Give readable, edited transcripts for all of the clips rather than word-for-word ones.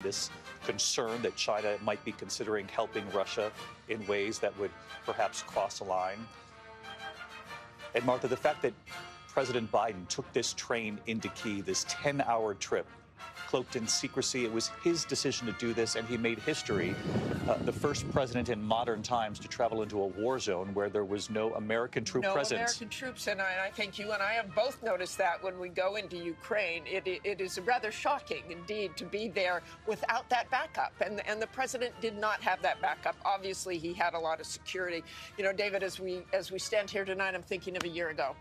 this concern that China might be considering helping Russia in ways that would perhaps cross a line. And Martha, the fact that President Biden took this train into Kyiv, this 10-hour trip, cloaked in secrecy. It was his decision to do this, and he made history. The first president in modern times to travel into a war zone where there was no American troop presence. No American troops, and I think you and I have both noticed that when we go into Ukraine. It is rather shocking, indeed, to be there without that backup. And the president did not have that backup. Obviously, he had a lot of security. You know, David, as we stand here tonight, I'm thinking of a year ago.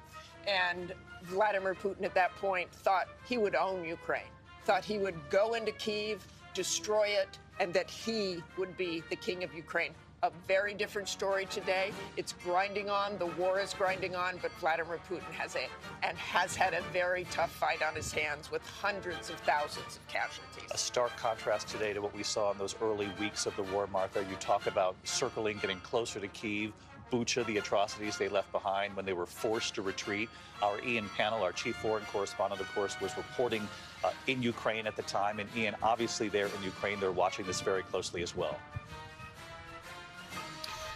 And Vladimir Putin at that point thought he would own Ukraine, thought he would go into Kyiv, destroy it, and that he would be the king of Ukraine. A very different story today. It's grinding on. The war is grinding on, but Vladimir Putin has had a very tough fight on his hands with hundreds of thousands of casualties. A stark contrast today to what we saw in those early weeks of the war, Martha. You talk about circling, getting closer to Kyiv, Bucha, the atrocities they left behind when they were forced to retreat. Our Ian Pannell, our chief foreign correspondent, of course, was reporting in Ukraine at the time. And Ian, obviously there in Ukraine, they're watching this very closely as well.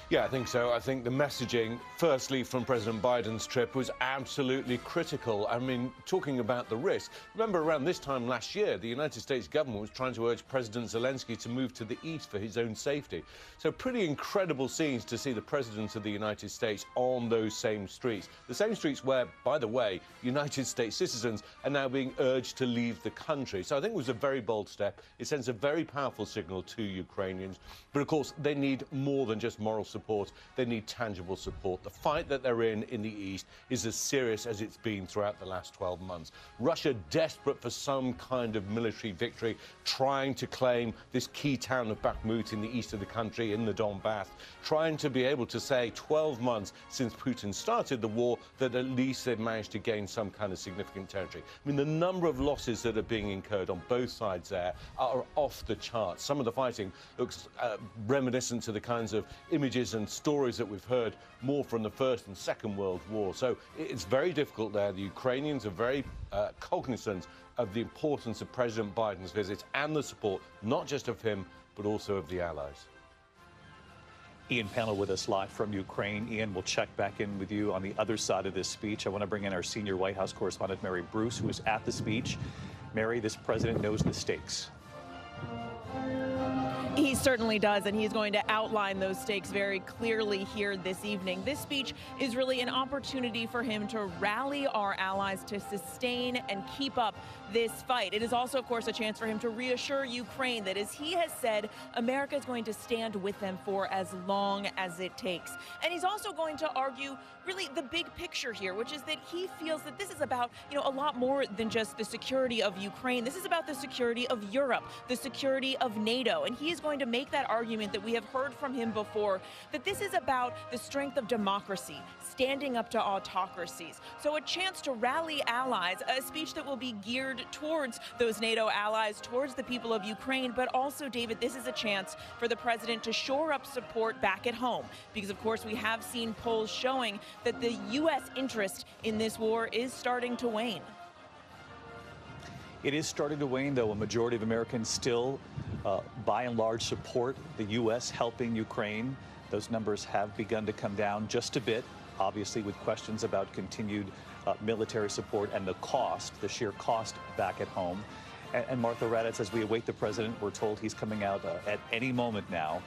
Yeah, I think so. I think the messaging, firstly, from President Biden's trip was absolutely critical. I mean, talking about the risk. Remember, around this time last year, the United States government was trying to urge President Zelensky to move to the east for his own safety. So pretty incredible scenes to see the President of the United States on those same streets. The same streets where, by the way, United States citizens are now being urged to leave the country. So I think it was a very bold step. It sends a very powerful signal to Ukrainians. But, of course, they need more than just moral support. They need tangible support. The fight that they're in the east is as serious as it's been throughout the last 12 months. Russia desperate for some kind of military victory, trying to claim this key town of Bakhmut in the east of the country, in the Donbass, trying to be able to say 12 months since Putin started the war that at least they've managed to gain some kind of significant territory. I mean, the number of losses that are being incurred on both sides there are off the charts. Some of the fighting looks reminiscent to the kinds of images and stories that we've heard more from the First and Second World War. So it's very difficult there. The Ukrainians are very cognizant of the importance of President Biden's visit and the support, not just of him, but also of the allies. Ian Pannell with us live from Ukraine. Ian, we'll check back in with you on the other side of this speech. I want to bring in our senior White House correspondent, Mary Bruce, who is at the speech. Mary, this president knows the stakes. He certainly does, and he's going to outline those stakes very clearly here this evening. This speech is really an opportunity for him to rally our allies to sustain and keep up this fight. It is also, of course, a chance for him to reassure Ukraine that, as he has said, America is going to stand with them for as long as it takes. And he's also going to argue really the big picture here, which is that he feels that this is about, a lot more than just the security of Ukraine. This is about the security of Europe, the security of NATO. And he is going to make that argument that we have heard from him before, that this is about the strength of democracy, standing up to autocracies. So a chance to rally allies, a speech that will be geared towards those NATO allies, towards the people of Ukraine, but also, David, this is a chance for the president to shore up support back at home. Because, of course, we have seen polls showing that the U.S. interest in this war is starting to wane. It is starting to wane, though. A majority of Americans still, by and large, support the U.S. helping Ukraine. Those numbers have begun to come down just a bit, obviously with questions about continued military support and the cost, the sheer cost back at home. And Martha Raddatz, as we await the president, we're told he's coming out at any moment now.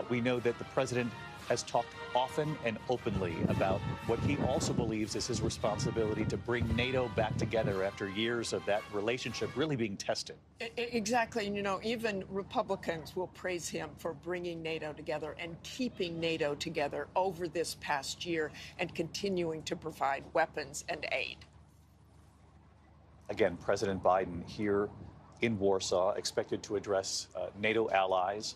We know that the president has talked often and openly about what he also believes is his responsibility to bring NATO back together after years of that relationship really being tested. Exactly. And, even Republicans will praise him for bringing NATO together and keeping NATO together over this past year and continuing to provide weapons and aid. Again, President Biden here in Warsaw, expected to address NATO allies,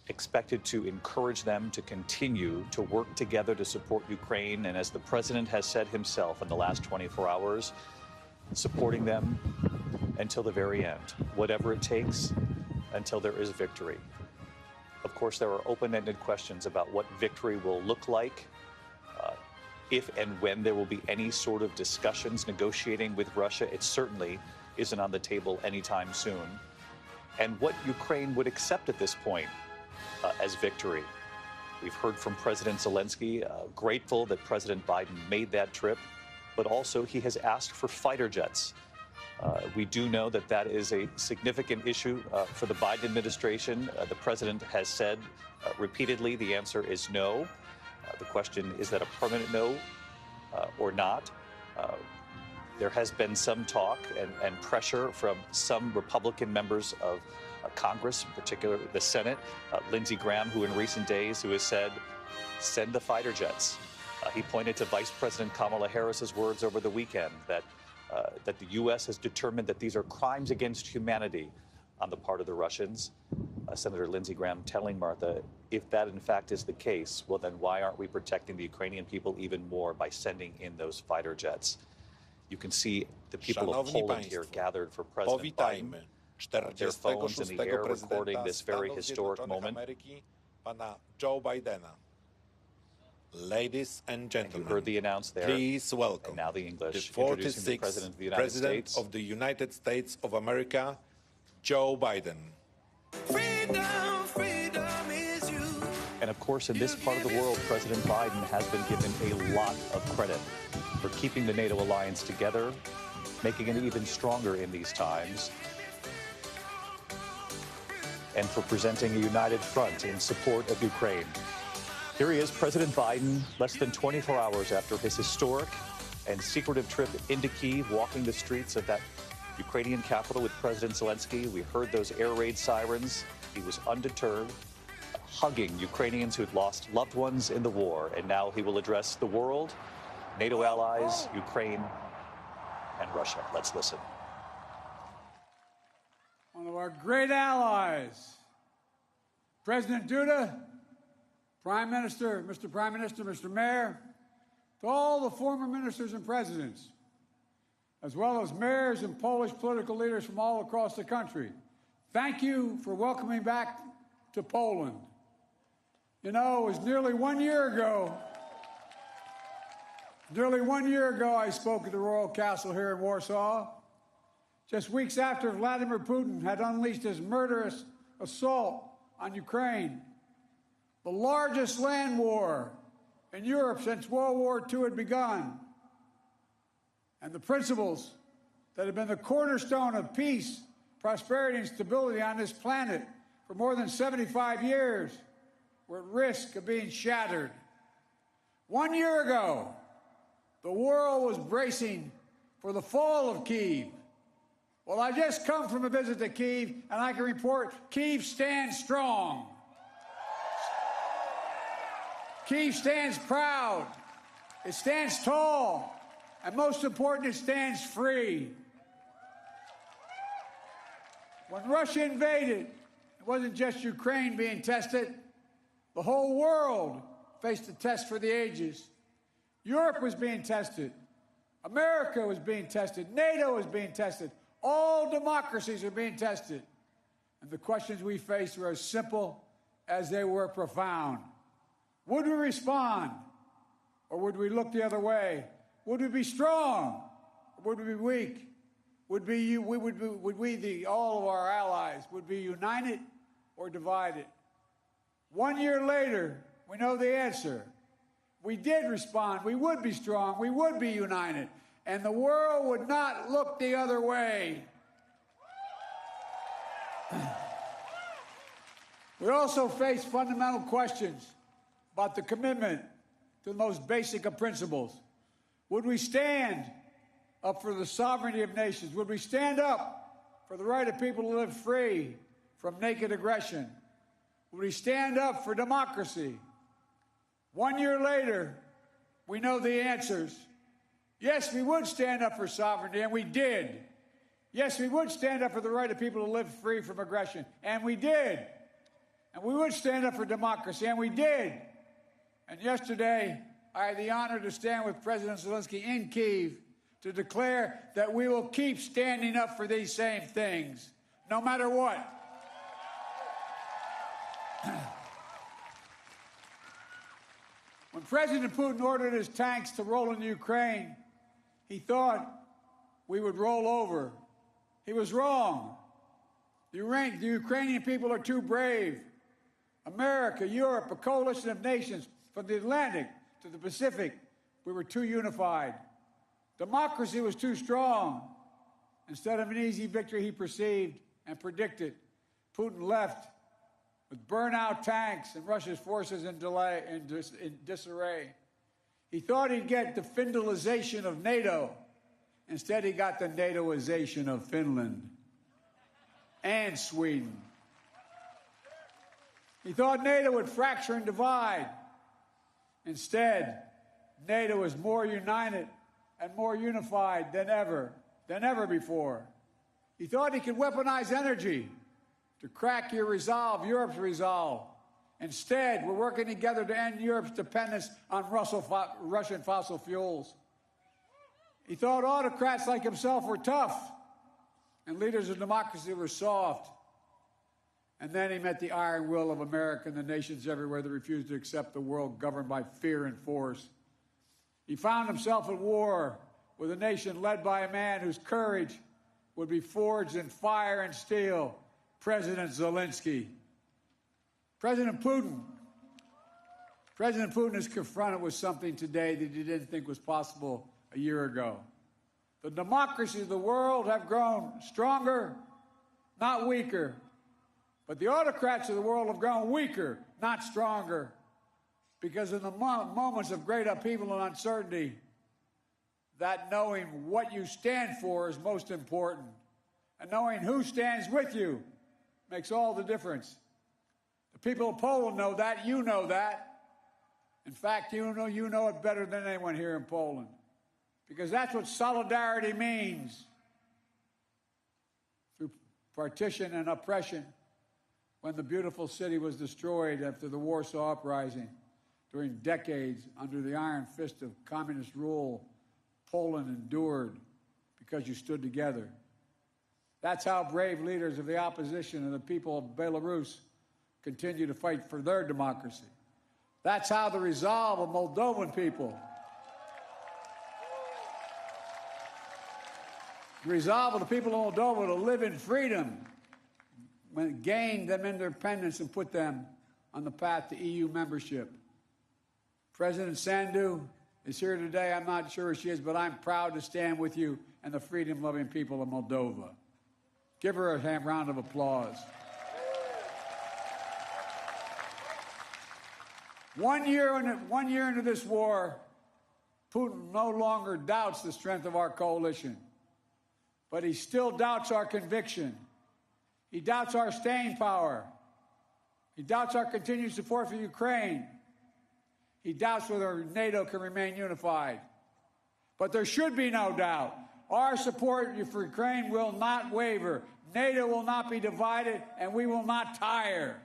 expected to encourage them to continue to work together to support Ukraine. And as the president has said himself in the last 24 hours, supporting them until the very end, whatever it takes, until there is victory. Of course, there are open-ended questions about what victory will look like, if and when there will be any sort of discussions negotiating with Russia. It certainly isn't on the table anytime soon. and what Ukraine would accept at this point as victory. We've heard from President Zelensky, grateful that President Biden made that trip, but also he has asked for fighter jets. We do know that that is a significant issue for the Biden administration. The president has said repeatedly the answer is no. The question is that a permanent no or not? There has been some talk and pressure from some Republican members of Congress, in particular the Senate, Lindsey Graham, who in recent days who has said, send the fighter jets. He pointed to Vice President Kamala Harris's words over the weekend that the U.S. has determined that these are crimes against humanity on the part of the Russians. Senator Lindsey Graham telling Martha, if that in fact is the case, well, then why aren't we protecting the Ukrainian people even more by sending in those fighter jets? You can see the people of Poland here gathered for President Biden. Their phones in the air recording this very historic moment. Pana Joe Bidena. Ladies and gentlemen, you heard the announce there. Please welcome and now the English, the 46th President of the United States. of the United States of America, Joe Biden. Freedom, freedom is you. And of course, in this part of the world, President Biden has been given a lot of credit for keeping the NATO alliance together, making it even stronger in these times, and for presenting a united front in support of Ukraine. Here he is, President Biden, less than 24 hours after his historic and secretive trip into Kyiv, walking the streets of that Ukrainian capital with President Zelensky. We heard those air raid sirens. He was undeterred, hugging Ukrainians who had lost loved ones in the war. And now he will address the world, NATO allies, Ukraine, and Russia. Let's listen. One of our great allies, President Duda, Prime Minister, Mr. Mayor, to all the former ministers and presidents, as well as mayors and Polish political leaders from all across the country, thank you for welcoming back to Poland. You know, it was nearly 1 year ago I spoke at the Royal Castle here in Warsaw, just weeks after Vladimir Putin had unleashed his murderous assault on Ukraine, the largest land war in Europe since World War II had begun. And the principles that have been the cornerstone of peace, prosperity, and stability on this planet for more than 75 years were at risk of being shattered. 1 year ago, the world was bracing for the fall of Kyiv. Well, I just come from a visit to Kyiv, and I can report Kyiv stands strong. Kyiv stands proud, it stands tall, and most important, it stands free. When Russia invaded, it wasn't just Ukraine being tested. The whole world faced a test for the ages. Europe was being tested. America was being tested. NATO was being tested. All democracies are being tested. And the questions we faced were as simple as they were profound. Would we respond, or would we look the other way? Would we be strong, or would we be weak? Would we, all of our allies, would be united or divided? 1 year later, we know the answer. We did respond. We would be strong. We would be united. And the world would not look the other way. We also face fundamental questions about the commitment to the most basic of principles. Would we stand up for the sovereignty of nations? Would we stand up for the right of people to live free from naked aggression? Would we stand up for democracy? 1 year later, we know the answers. Yes, we would stand up for sovereignty, and we did. Yes, we would stand up for the right of people to live free from aggression, and we did. And we would stand up for democracy, and we did. And yesterday, I had the honor to stand with President Zelensky in Kyiv to declare that we will keep standing up for these same things, no matter what. When President Putin ordered his tanks to roll into Ukraine, he thought we would roll over. He was wrong. The Ukrainian people are too brave. America, Europe, a coalition of nations from the Atlantic to the Pacific, we were too unified. Democracy was too strong. Instead of an easy victory he perceived and predicted, Putin left with burnout tanks and Russia's forces in disarray. He thought he'd get the Finlandization of NATO. Instead, he got the NATOization of Finland and Sweden. He thought NATO would fracture and divide. Instead, NATO is more united and more unified than ever before. He thought he could weaponize energy to crack your resolve, Europe's resolve. Instead, we're working together to end Europe's dependence on Russian fossil fuels. He thought autocrats like himself were tough and leaders of democracy were soft. And then he met the iron will of America and the nations everywhere that refused to accept the world governed by fear and force. He found himself at war with a nation led by a man whose courage would be forged in fire and steel, President Zelensky. President Putin is confronted with something today that he didn't think was possible a year ago. The democracies of the world have grown stronger, not weaker. But the autocrats of the world have grown weaker, not stronger. Because in the moments of great upheaval and uncertainty, that knowing what you stand for is most important. And knowing who stands with you makes all the difference. The people of Poland know that. You know that. In fact, you know it better than anyone here in Poland. Because that's what solidarity means. Through partition and oppression, when the beautiful city was destroyed after the Warsaw Uprising, during decades under the iron fist of communist rule, Poland endured because you stood together. That's how brave leaders of the opposition and the people of Belarus continue to fight for their democracy. That's how the resolve of Moldovan people, the resolve of the people of Moldova to live in freedom, gained them independence and put them on the path to EU membership. President Sandu is here today. I'm not sure where she is, but I'm proud to stand with you and the freedom-loving people of Moldova. Give her a round of applause. 1 year into this war, Putin no longer doubts the strength of our coalition, but he still doubts our conviction. He doubts our staying power. He doubts our continued support for Ukraine. He doubts whether NATO can remain unified. But there should be no doubt. Our support for Ukraine will not waver. NATO will not be divided, and we will not tire.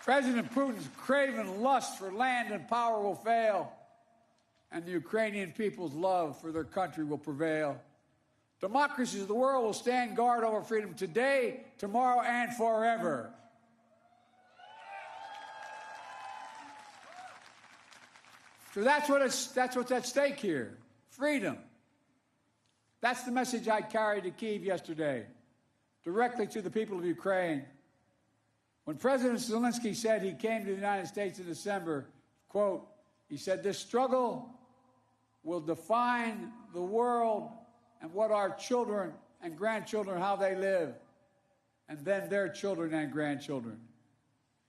President Putin's craven lust for land and power will fail, and the Ukrainian people's love for their country will prevail. Democracies of the world will stand guard over freedom today, tomorrow, and forever. So that's what's at stake here. Freedom. That's the message I carried to Kyiv yesterday, directly to the people of Ukraine. When President Zelensky said he came to the United States in December, quote, he said, this struggle will define the world and what our children and grandchildren, how they live, and then their children and grandchildren.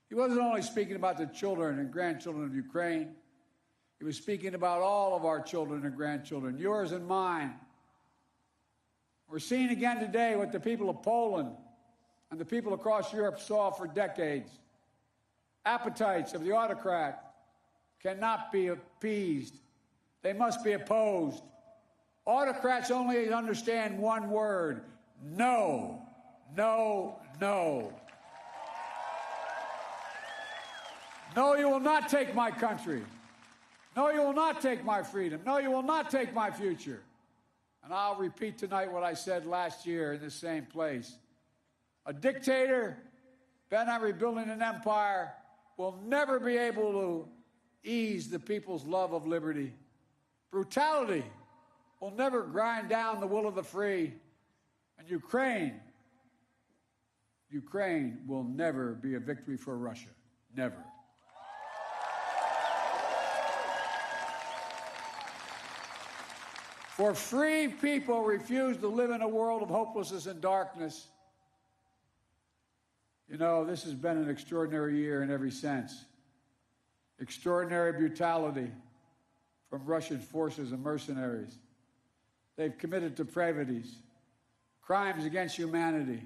He wasn't only speaking about the children and grandchildren of Ukraine. He was speaking about all of our children and grandchildren, yours and mine. We're seeing again today what the people of Poland and the people across Europe saw for decades. Appetites of the autocrat cannot be appeased. They must be opposed. Autocrats only understand one word: no, no, no. No, you will not take my country. No, you will not take my freedom. No, you will not take my future. And I'll repeat tonight what I said last year in this same place. A dictator bent on rebuilding an empire will never be able to ease the people's love of liberty. Brutality will never grind down the will of the free. And Ukraine will never be a victory for Russia. Never. For free people refuse to live in a world of hopelessness and darkness. You know, this has been an extraordinary year in every sense. Extraordinary brutality from Russian forces and mercenaries. They've committed depravities, crimes against humanity,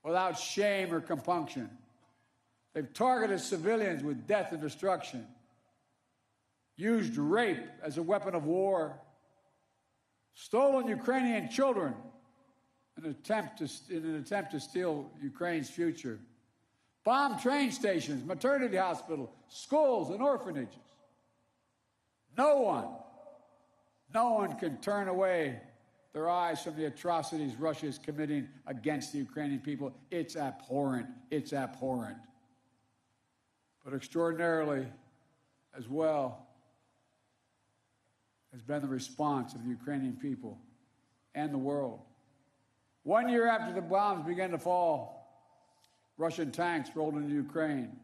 without shame or compunction. They've targeted civilians with death and destruction, used rape as a weapon of war, stolen Ukrainian children in an attempt to steal Ukraine's future, bombed train stations, maternity hospitals, schools, and orphanages. No one can turn away their eyes from the atrocities Russia is committing against the Ukrainian people. It's abhorrent. It's abhorrent. But extraordinarily, as well, has been the response of the Ukrainian people and the world. 1 year after the bombs began to fall, Russian tanks rolled into Ukraine.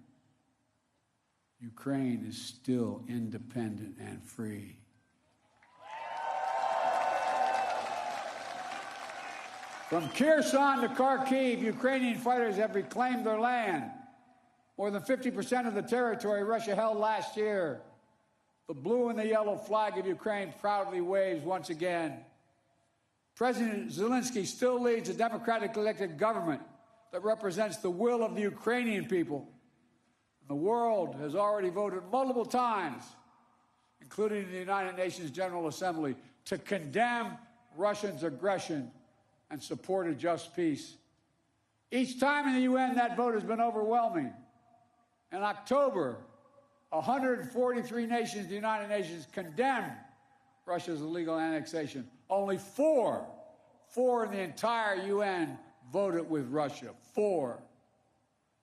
Ukraine is still independent and free. From Kherson to Kharkiv, Ukrainian fighters have reclaimed their land. More than 50% of the territory Russia held last year. The blue and the yellow flag of Ukraine proudly waves once again. President Zelensky still leads a democratically elected government that represents the will of the Ukrainian people. The world has already voted multiple times, including the United Nations General Assembly, to condemn Russia's aggression and support a just peace. Each time in the UN, that vote has been overwhelming. In October, 143 nations of the United Nations condemned Russia's illegal annexation. Only four in the entire UN voted with Russia. 4.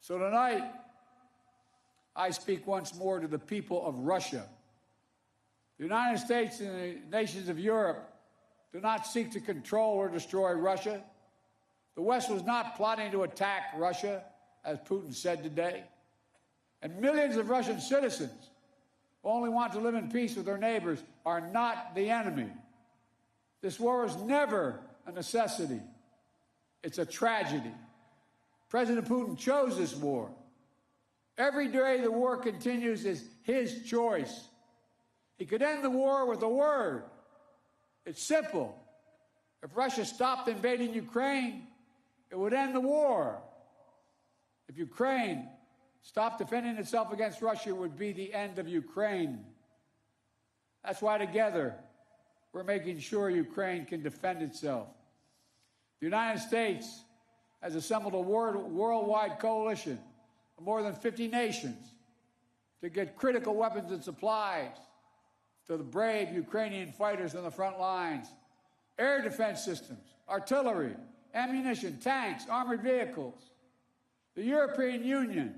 So tonight, I speak once more to the people of Russia. The United States and the nations of Europe do not seek to control or destroy Russia. The West was not plotting to attack Russia, as Putin said today. And millions of Russian citizens who only want to live in peace with their neighbors are not the enemy. This war was never a necessity. It's a tragedy. President Putin chose this war. Every day the war continues is his choice. He could end the war with a word. It's simple. If Russia stopped invading Ukraine, it would end the war. If Ukraine stopped defending itself against Russia, it would be the end of Ukraine. That's why together we're making sure Ukraine can defend itself. The United States has assembled a worldwide coalition of more than 50 nations to get critical weapons and supplies to the brave Ukrainian fighters on the front lines. Air defense systems, artillery, ammunition, tanks, armored vehicles. The European Union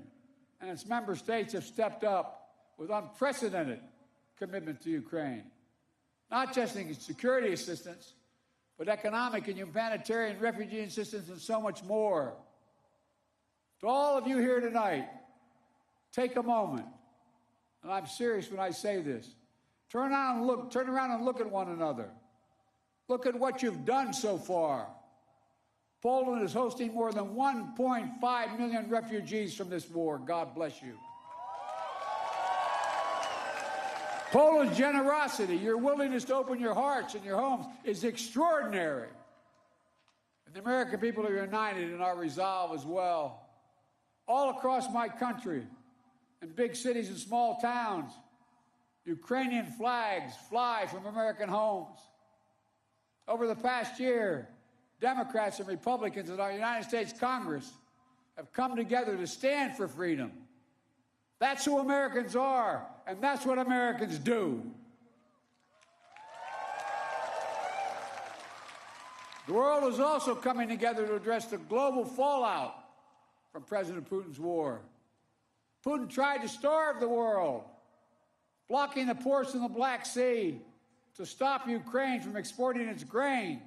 and its member states have stepped up with unprecedented commitment to Ukraine. Not just in security assistance, but economic and humanitarian refugee assistance and so much more. To all of you here tonight, take a moment, and I'm serious when I say this. Turn around and look at one another. Look at what you've done so far. Poland is hosting more than 1.5 million refugees from this war. God bless you. Poland's generosity, your willingness to open your hearts and your homes is extraordinary. And the American people are united in our resolve as well. All across my country, in big cities and small towns, Ukrainian flags fly from American homes. Over the past year, Democrats and Republicans in our United States Congress have come together to stand for freedom. That's who Americans are, and that's what Americans do. The world is also coming together to address the global fallout from President Putin's war. Putin tried to starve the world, blocking the ports in the Black Sea, to stop Ukraine from exporting its grain,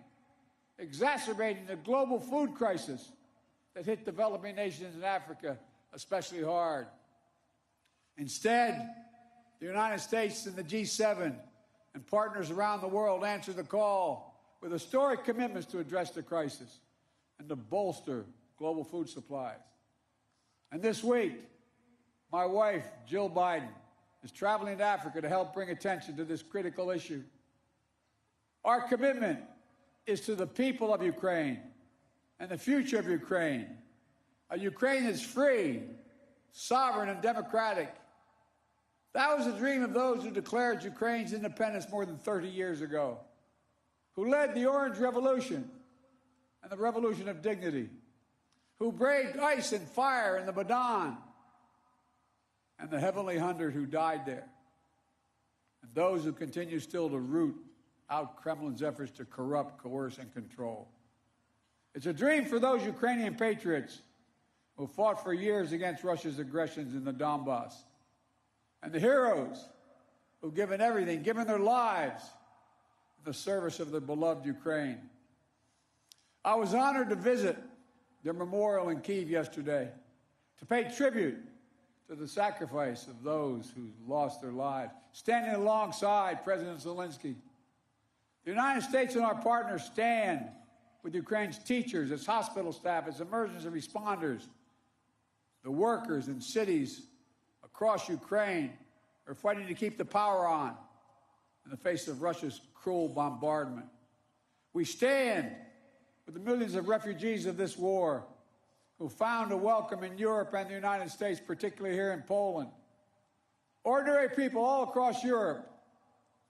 exacerbating the global food crisis that hit developing nations in Africa especially hard. Instead, the United States and the G7 and partners around the world answered the call with historic commitments to address the crisis and to bolster global food supplies. And this week, my wife, Jill Biden, is traveling to Africa to help bring attention to this critical issue. Our commitment is to the people of Ukraine and the future of Ukraine, a Ukraine that's free, sovereign, and democratic. That was the dream of those who declared Ukraine's independence more than 30 years ago, who led the Orange Revolution and the Revolution of Dignity, who braved ice and fire in the Maidan, and the Heavenly 100 who died there, and those who continue still to root out Kremlin's efforts to corrupt, coerce, and control. It's a dream for those Ukrainian patriots who fought for years against Russia's aggressions in the Donbass, and the heroes who've given everything, given their lives in the service of their beloved Ukraine. I was honored to visit their memorial in Kyiv yesterday, to pay tribute to the sacrifice of those who lost their lives, standing alongside President Zelensky. The United States and our partners stand with Ukraine's teachers, its hospital staff, its emergency responders, the workers in cities across Ukraine are fighting to keep the power on in the face of Russia's cruel bombardment. We stand with the millions of refugees of this war who found a welcome in Europe and the United States, particularly here in Poland. Ordinary people all across Europe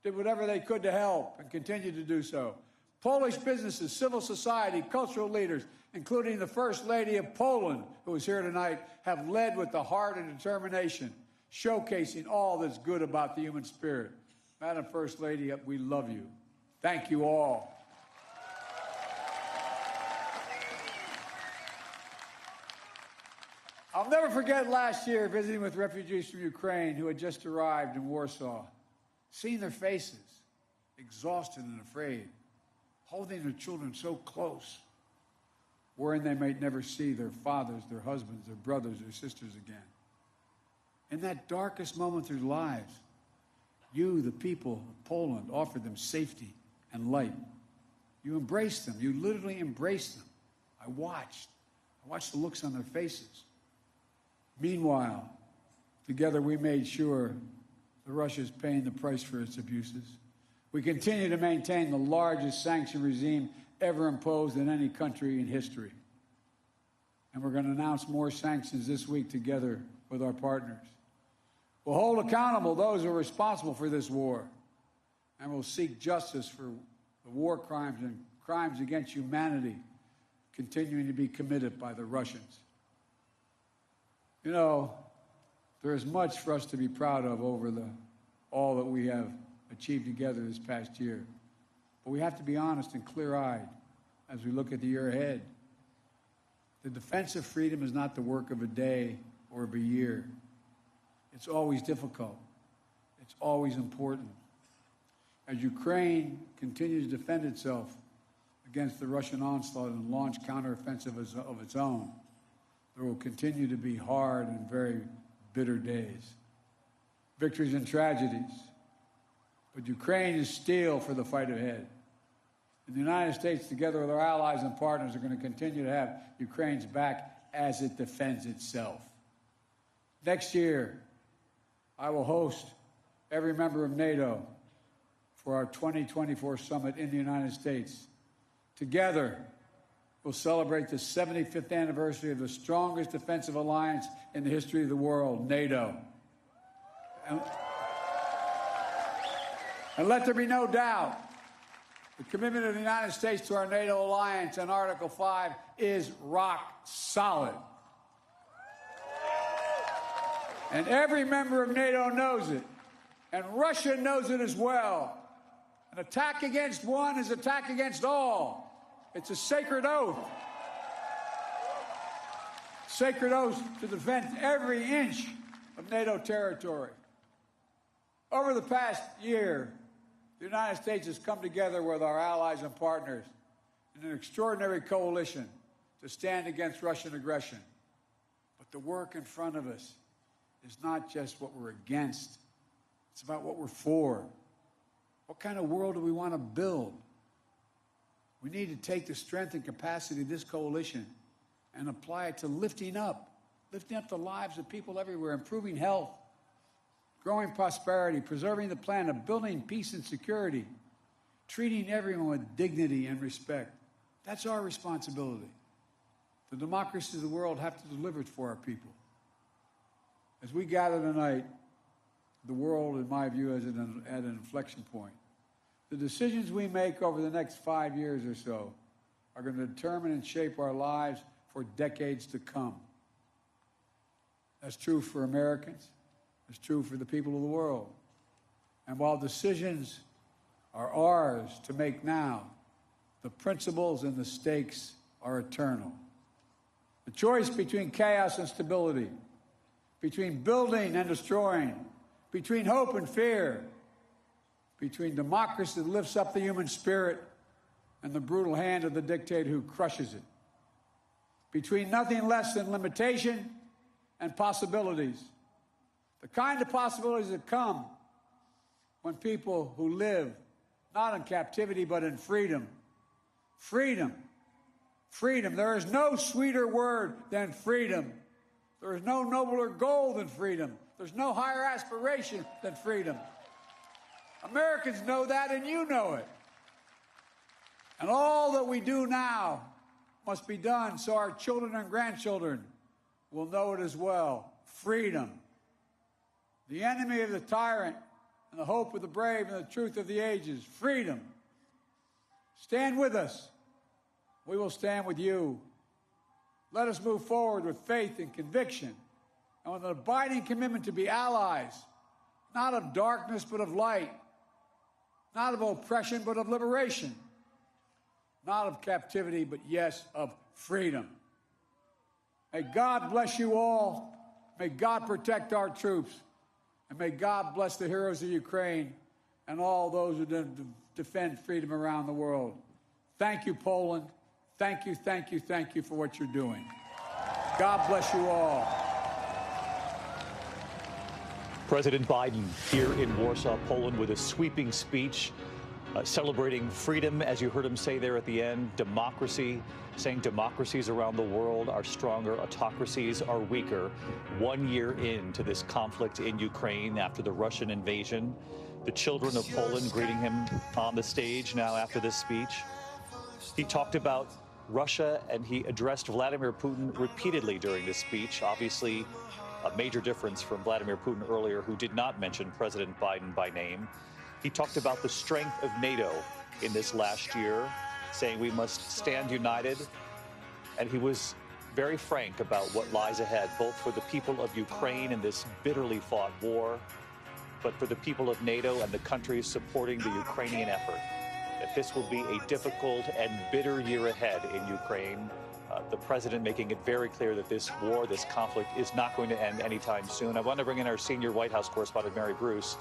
did whatever they could to help and continue to do so. Polish businesses, civil society, cultural leaders, including the First Lady of Poland, who is here tonight, have led with the heart and determination, showcasing all that's good about the human spirit. Madam First Lady, we love you. Thank you all. I'll never forget last year visiting with refugees from Ukraine who had just arrived in Warsaw, seeing their faces, exhausted and afraid, holding their children so close, worrying they might never see their fathers, their husbands, their brothers, their sisters again. In that darkest moment of their lives, you, the people of Poland, offered them safety and light. You embraced them. You literally embraced them. I watched the looks on their faces. Meanwhile, together we made sure that Russia is paying the price for its abuses. We continue to maintain the largest sanction regime ever imposed in any country in history. And we're going to announce more sanctions this week together with our partners. We'll hold accountable those who are responsible for this war, and we'll seek justice for the war crimes and crimes against humanity continuing to be committed by the Russians. You know, there is much for us to be proud of over all that we have achieved together this past year. But we have to be honest and clear-eyed as we look at the year ahead. The defense of freedom is not the work of a day or of a year. It's always difficult. It's always important. As Ukraine continues to defend itself against the Russian onslaught and launch counteroffensive of its own, there will continue to be hard and very bitter days, victories and tragedies. But Ukraine is steel for the fight ahead. And the United States, together with our allies and partners, are going to continue to have Ukraine's back as it defends itself. Next year, I will host every member of NATO for our 2024 summit in the United States. Together, we'll celebrate the 75th anniversary of the strongest defensive alliance in the history of the world, NATO. And let there be no doubt, the commitment of the United States to our NATO alliance and Article 5 is rock solid. And every member of NATO knows it, and Russia knows it as well. An attack against one is an attack against all. It's a sacred oath. Sacred oath to defend every inch of NATO territory. Over the past year, The United States has come together with our allies and partners in an extraordinary coalition to stand against Russian aggression. But the work in front of us is not just what we're against. It's about what we're for. What kind of world do we want to build? We need to take the strength and capacity of this coalition and apply it to lifting up the lives of people everywhere, improving health, growing prosperity, preserving the planet, building peace and security, treating everyone with dignity and respect. That's our responsibility. The democracies of the world have to deliver it for our people. As we gather tonight, the world, in my view, is at an inflection point. The decisions we make over the next 5 years or so are going to determine and shape our lives for decades to come. That's true for Americans. It's true for the people of the world. And while decisions are ours to make now, the principles and the stakes are eternal. The choice between chaos and stability, between building and destroying, between hope and fear, between democracy that lifts up the human spirit and the brutal hand of the dictator who crushes it, between nothing less than limitation and possibilities. The kind of possibilities that come when people who live not in captivity but in freedom. Freedom. Freedom. There is no sweeter word than freedom. There is no nobler goal than freedom. There's no higher aspiration than freedom. Americans know that, and you know it. And all that we do now must be done so our children and grandchildren will know it as well. Freedom. The enemy of the tyrant and the hope of the brave and the truth of the ages. Freedom. Stand with us. We will stand with you. Let us move forward with faith and conviction and with an abiding commitment to be allies, not of darkness but of light, not of oppression but of liberation, not of captivity but, yes, of freedom. May God bless you all. May God protect our troops. And may God bless the heroes of Ukraine and all those who defend freedom around the world. Thank you, Poland. Thank you, thank you, thank you for what you're doing. God bless you all. President Biden here in Warsaw, Poland, with a sweeping speech celebrating freedom, as you heard him say there at the end, democracy, saying democracies around the world are stronger, autocracies are weaker. 1 year into this conflict in Ukraine after the Russian invasion, the children of Poland greeting him on the stage now after this speech. He talked about Russia, and he addressed Vladimir Putin repeatedly during this speech. Obviously, a major difference from Vladimir Putin earlier, who did not mention President Biden by name. He talked about the strength of NATO in this last year, saying we must stand united. And he was very frank about what lies ahead, both for the people of Ukraine in this bitterly fought war, but for the people of NATO and the countries supporting the Ukrainian effort. That this will be a difficult and bitter year ahead in Ukraine. The president making it very clear that this war, this conflict, is not going to end anytime soon. I want to bring in our senior White House correspondent, Mary Bruce.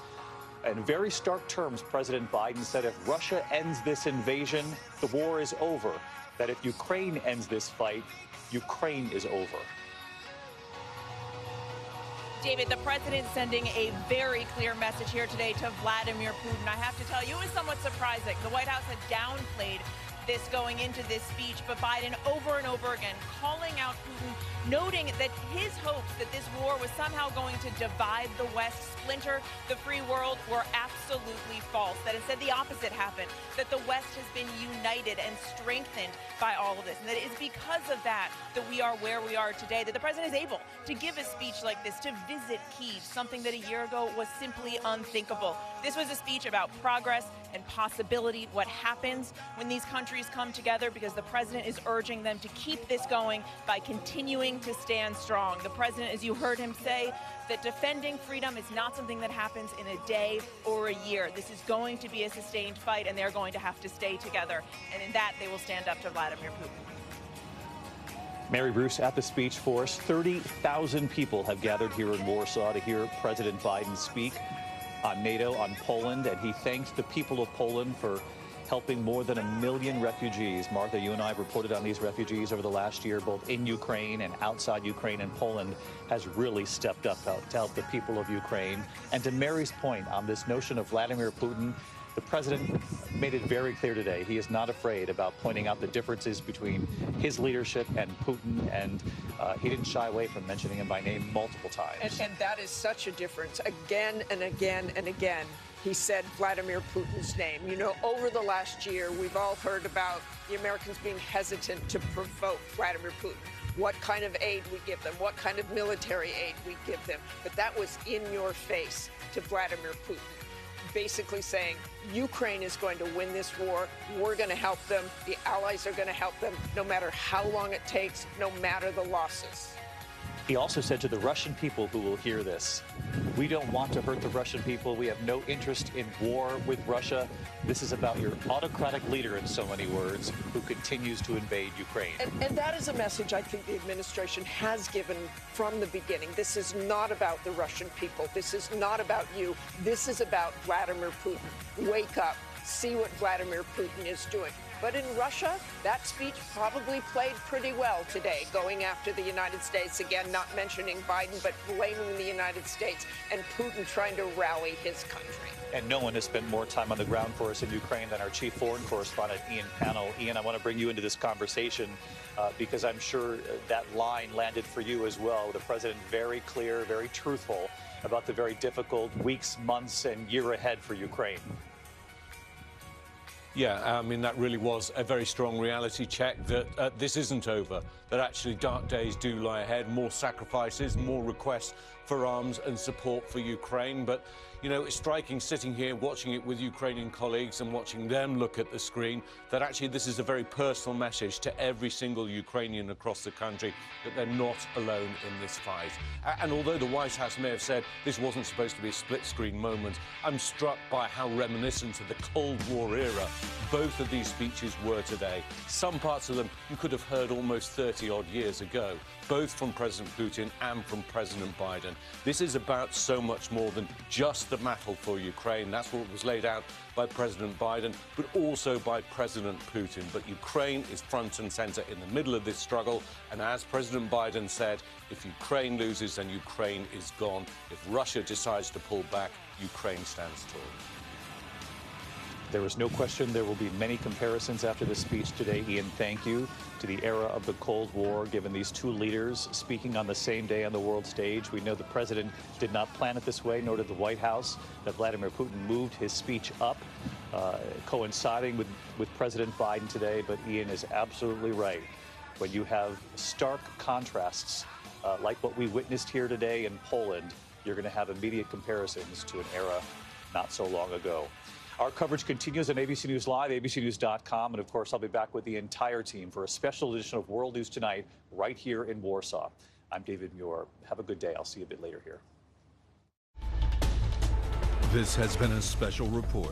In very stark terms, President Biden said if Russia ends this invasion, the war is over. That if Ukraine ends this fight, Ukraine is over. David, the president sending a very clear message here today to Vladimir Putin. I have to tell you, it was somewhat surprising. The White House had downplayed this going into this speech, but Biden over and over again calling out Putin, noting that his hopes that this war was somehow going to divide the West, splinter the free world, were absolutely false. That instead the opposite happened, that the West has been united and strengthened by all of this, and that it is because of that that we are where we are today, that the president is able to give a speech like this, to visit Kyiv, something that a year ago was simply unthinkable. This was a speech about progress and possibility, what happens when these countries come together, because the president is urging them to keep this going by continuing to stand strong. The president, as you heard him say, that defending freedom is not something that happens in a day or a year. This is going to be a sustained fight, and they're going to have to stay together. And in that, they will stand up to Vladimir Putin. Mary Bruce at the speech for us. 30,000 people have gathered here in Warsaw to hear President Biden speak. on NATO, on Poland, and he thanked the people of Poland for helping more than 1 million refugees. Martha, you and I have reported on these refugees over the last year, both in Ukraine and outside Ukraine, and Poland has really stepped up to help the people of Ukraine. And to Mary's point on this notion of Vladimir Putin, the president made it very clear today he is not afraid about pointing out the differences between his leadership and Putin, and he didn't shy away from mentioning him by name multiple times. And that is such a difference. Again and again and again, he said Vladimir Putin's name. You know, over the last year, we've all heard about the Americans being hesitant to provoke Vladimir Putin. What kind of aid we give them, what kind of military aid we give them. But that was in your face to Vladimir Putin, basically saying Ukraine is going to win this war. We're going to help them. The allies are going to help them, no matter how long it takes, no matter the losses. He also said to the Russian people who will hear this, we don't want to hurt the Russian people. We have no interest in war with Russia. This is about your autocratic leader, in so many words, who continues to invade Ukraine. And that is a message I think the administration has given from the beginning. This is not about the Russian people. This is not about you. This is about Vladimir Putin. Wake up. See what Vladimir Putin is doing. But in Russia, that speech probably played pretty well today, going after the United States, again, not mentioning Biden, but blaming the United States and Putin trying to rally his country. And no one has spent more time on the ground for us in Ukraine than our chief foreign correspondent, Ian Pannell. Ian, I want to bring you into this conversation because I'm sure that line landed for you as well. The president very clear, very truthful about the very difficult weeks, months, and year ahead for Ukraine. Yeah, I mean, that really was a very strong reality check that this isn't over, that actually dark days do lie ahead, more sacrifices, more requests for arms and support for Ukraine. But, you know, it's striking sitting here watching it with Ukrainian colleagues and watching them look at the screen that actually this is a very personal message to every single Ukrainian across the country that they're not alone in this fight. And although the White House may have said this wasn't supposed to be a split-screen moment, I'm struck by how reminiscent of the Cold War era both of these speeches were today. Some parts of them you could have heard almost 30-odd years ago, both from President Putin and from President Biden. This is about so much more than just the battle for Ukraine. That's what was laid out by President Biden, but also by President Putin. But Ukraine is front and center in the middle of this struggle. And as President Biden said, if Ukraine loses, then Ukraine is gone. If Russia decides to pull back, Ukraine stands tall. There is no question there will be many comparisons after this speech today. Ian, thank you, to the era of the Cold War, given these two leaders speaking on the same day on the world stage. We know the president did not plan it this way, nor did the White House, that Vladimir Putin moved his speech up, coinciding with President Biden today. But Ian is absolutely right. When you have stark contrasts like what we witnessed here today in Poland, you're going to have immediate comparisons to an era not so long ago. Our coverage continues on ABC News Live, abcnews.com, and of course, I'll be back with the entire team for a special edition of World News Tonight right here in Warsaw. I'm David Muir. Have a good day. I'll see you a bit later here. This has been a special report.